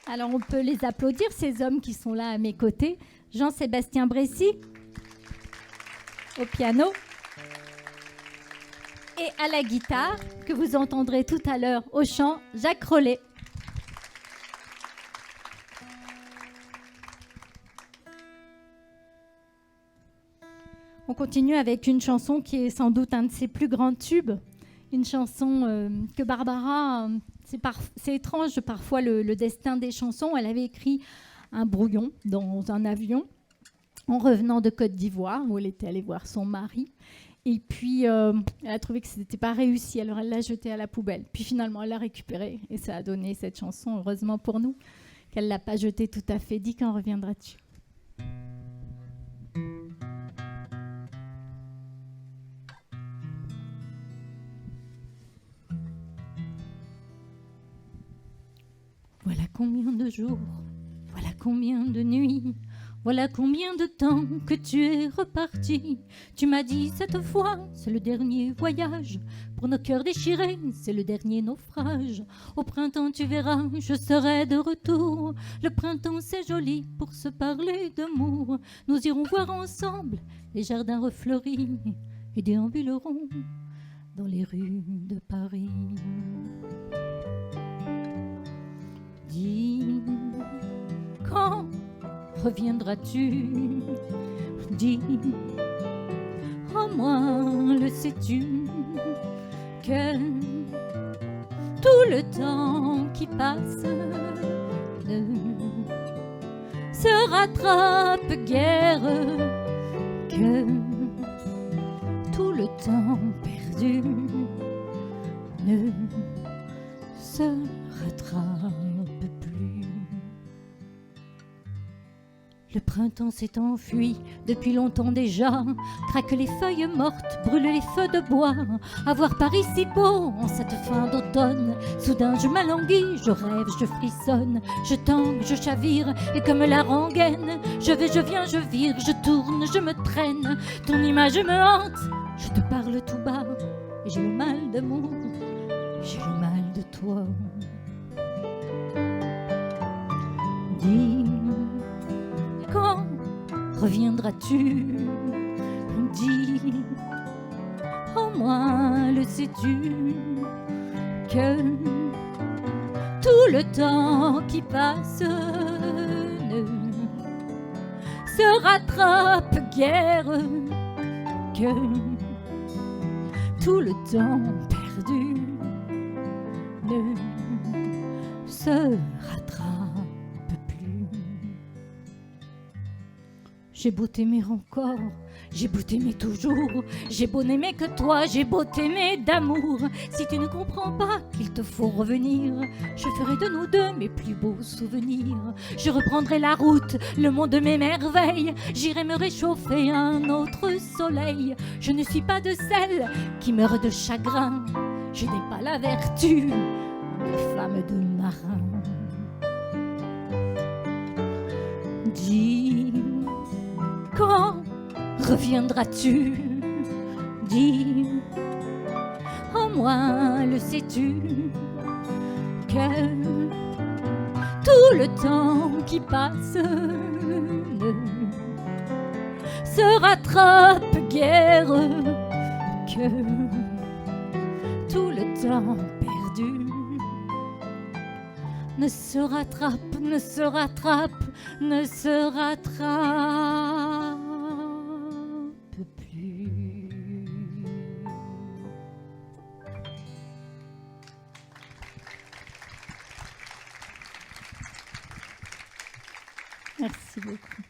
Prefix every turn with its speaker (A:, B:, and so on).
A: Alors on peut les applaudir, ces hommes qui sont là à mes côtés. Jean-Sébastien Bressy au piano et à la guitare, que vous entendrez tout à l'heure au chant, Jacques Rollet. On continue avec une chanson qui est sans doute un de ses plus grands tubes, une chanson que Barbara, c'est étrange parfois le destin des chansons. Elle avait écrit un brouillon dans un avion en revenant de Côte d'Ivoire, où elle était allée voir son mari. Et puis, elle a trouvé que ce n'était pas réussi, alors elle l'a jeté à la poubelle. Puis finalement, elle l'a récupéré et ça a donné cette chanson, heureusement pour nous, qu'elle ne l'a pas jetée tout à fait. Dis, quand reviendras-tu ? Voilà combien de jours, voilà combien de nuits, voilà combien de temps que tu es reparti. Tu m'as dit cette fois, c'est le dernier voyage. Pour nos cœurs déchirés, c'est le dernier naufrage. Au printemps, tu verras, je serai de retour. Le printemps, c'est joli pour se parler d'amour. Nous irons voir ensemble les jardins refleuris et déambulerons dans les rues de Paris. Dis, quand reviendras-tu ? Dis, au moins le sais-tu, que tout le temps qui passe ne se rattrape guère, que tout le temps perdu ne se rattrape plus. Le printemps s'est enfui depuis longtemps déjà. Craquent les feuilles mortes, brûlent les feux de bois. À voir Paris si beau en cette fin d'automne. Soudain je m'alanguis, je rêve, je frissonne. Je tangue, je chavire et comme la rengaine, je vais, je viens, je vire, je tourne, je me traîne. Ton image me hante, je te parle tout bas. Et j'ai le mal d'amour, j'ai le mal de toi. Dis, quand reviendras-tu ? Dis, au moins le sais-tu, que tout le temps qui passe ne se rattrape guère, que tout le temps perdu ne se rattrape plus. J'ai beau t'aimer encore, j'ai beau t'aimer toujours, j'ai beau n'aimer que toi, j'ai beau t'aimer d'amour. Si tu ne comprends pas qu'il te faut revenir, je ferai de nous deux mes plus beaux souvenirs. Je reprendrai la route, le monde m'émerveille, j'irai me réchauffer à un autre soleil. Je ne suis pas de celles qui meurent de chagrin, je n'ai pas la vertu des femmes de marin. Dis, quand reviendras-tu ? Dis, au moins le sais-tu, que tout le temps qui passe ne se rattrape guère, que tout le temps perdu ne se rattrape, ne se rattrape, ne se rattrape plus. Merci beaucoup.